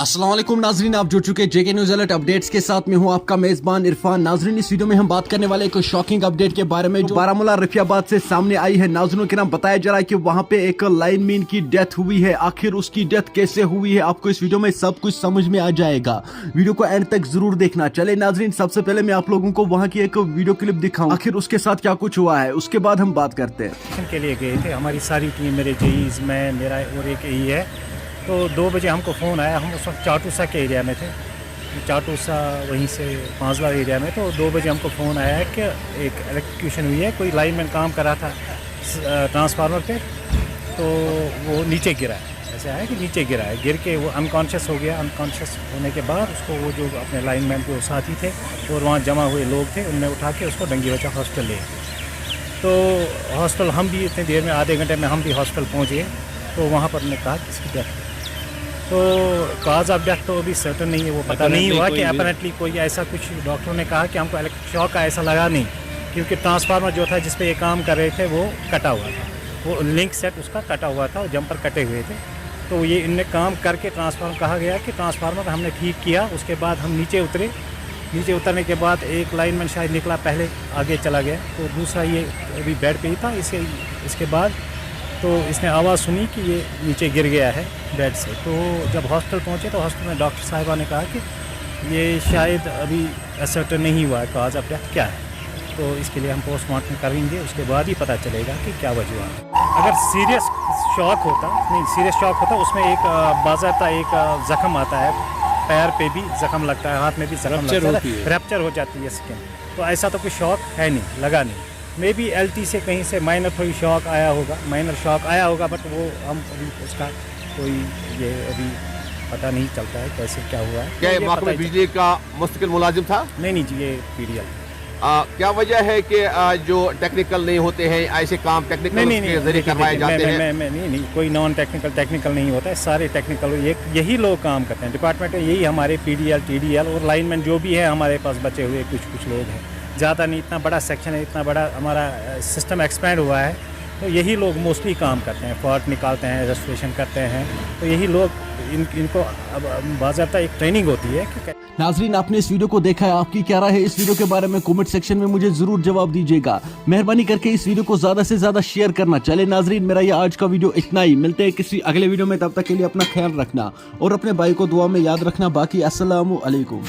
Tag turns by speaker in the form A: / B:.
A: अस्सलाम वालेकुम नाजरीन, आप जुड़ चुके जेके न्यूज़ अलर्ट अपडेट्स के साथ में हूं आपका मेजबान इरफान। नाजरीन, इस वीडियो में हम बात करने वाले एक शॉकिंग अपडेट के बारे में जो बारामूला रफियाबाद से सामने आई है। नाजरीन के नाम बताया जा रहा है कि वहां पे एक लाइनमैन की डेथ हुई है। आखिर उसकी डेथ कैसे हुई है आपको इस वीडियो में सब कुछ समझ में आ जाएगा। वीडियो को एंड तक जरूर देखना। चले नाजरीन, सबसे पहले मैं आप लोगों को वहाँ की एक वीडियो क्लिप दिखाऊं, आखिर उसके साथ क्या कुछ हुआ है, उसके बाद हम बात करते हैं।
B: के लिए गए थे हमारी सारी टीम, मेरे जेईज, मैं, मेरा और एक ई है। तो 2 बजे हमको फ़ोन आया, हम उस वक्त चाटूसा के एरिया में थे, चाटूसा वहीं से पांचला एरिया में। तो 2 बजे हमको फ़ोन आया है कि एक इलेक्ट्रिक्यूशन हुई है, कोई लाइनमैन काम कर रहा था ट्रांसफार्मर पे, तो वो नीचे गिरा है। ऐसा है कि नीचे गिरा है, गिर के वो अनकॉन्शियस हो गया। अनकॉन्शियस होने के बाद उसको वो जो अपने लाइनमैन के साथी थे और वहाँ जमा हुए लोग थे, उनने उठा के उसको डंगी बचा हॉस्पिटल ले गए। तो हॉस्पिटल हम भी इतनी देर में, आधे घंटे में हम भी हॉस्पिटल पहुँच गए। तो वहाँ पर ने कहा कि इसकी डेथ, तो काज ऑफ डेथ तो अभी सर्टन नहीं है, वो पता नहीं हुआ कि अपरेंटली कोई ऐसा कुछ। डॉक्टरों ने कहा कि हमको इलेक्ट्रिक शॉक का ऐसा लगा नहीं, क्योंकि ट्रांसफार्मर जो था जिस पे ये काम कर रहे थे वो कटा हुआ था, वो लिंक सेट उसका कटा हुआ था, जंपर कटे हुए थे। तो ये इनने काम करके ट्रांसफार्मर, कहा गया कि ट्रांसफार्मर हमने ठीक किया। उसके बाद हम नीचे उतरे, नीचे उतरने के बाद एक लाइनमैन शायद निकला, पहले आगे चला गया, तो दूसरा ये अभी बेड पे ही था। इसके बाद तो इसने आवाज़ सुनी कि ये नीचे गिर गया है बेड से। तो जब हॉस्पिटल पहुंचे तो हॉस्पिटल में डॉक्टर साहिबा ने कहा कि ये शायद अभी सर्टन नहीं हुआ है काज ऑफ डेथ क्या है, तो इसके लिए हम पोस्टमार्टम करेंगे, उसके बाद ही पता चलेगा कि क्या वजह है। अगर सीरियस शॉक होता, नहीं सीरियस शॉक होता, उसमें एक बाज़ाब्ता एक ज़ख्म आता है, पैर पे भी ज़ख्म लगता है, हाथ में भी ज़ख्म लगता है, रैप्चर हो जाती है स्किन। तो ऐसा तो कोई शॉक है नहीं, लगा नहीं। मे बी एलटी से कहीं से माइनर थोड़ी शॉक आया होगा, माइनर शॉक आया होगा, बट वो हम अभी उसका कोई ये अभी पता नहीं चलता है कैसे क्या हुआ है।
C: क्या महकमे बिजली का मुस्तकिल मुलाजिम था?
B: नहीं जी, ये पीडीएल।
C: क्या वजह है कि जो टेक्निकल नहीं होते हैं, ऐसे काम टेक्निकल के जरिए करवाए जाते हैं?
B: नहीं, कोई नॉन टेक्निकल नहीं होता है, सारे टेक्निकल यही लोग काम करते हैं। डिपार्टमेंट है यही, हमारे पीडीएल, टीडीएल और लाइनमैन जो भी है हमारे पास बचे हुए कुछ लोग हैं, ज़्यादा नहीं। इतना बड़ा सेक्शन है, इतना बड़ा हमारा सिस्टम एक्सपेंड हुआ है, तो यही लोग मोस्टली काम करते हैं, फॉल्ट निकालते हैं, रेस्टोरेशन करते हैं। तो यही लोग इनको अब बाज़ाब्ता एक ट्रेनिंग होती है कि।
A: नाजरीन, आपने इस वीडियो को देखा है, आपकी क्या राय है इस वीडियो के बारे में कमेंट सेक्शन में मुझे जरूर जवाब दीजिएगा। मेहरबानी करके इस वीडियो को ज्यादा से ज्यादा शेयर करना। चले नाजरीन, मेरा ये आज का वीडियो इतना ही। मिलते हैं किसी अगले वीडियो में, तब तक के लिए अपना ख्याल रखना और अपने भाई को दुआ में याद रखना। बाकी अस्सलामु अलैकुम।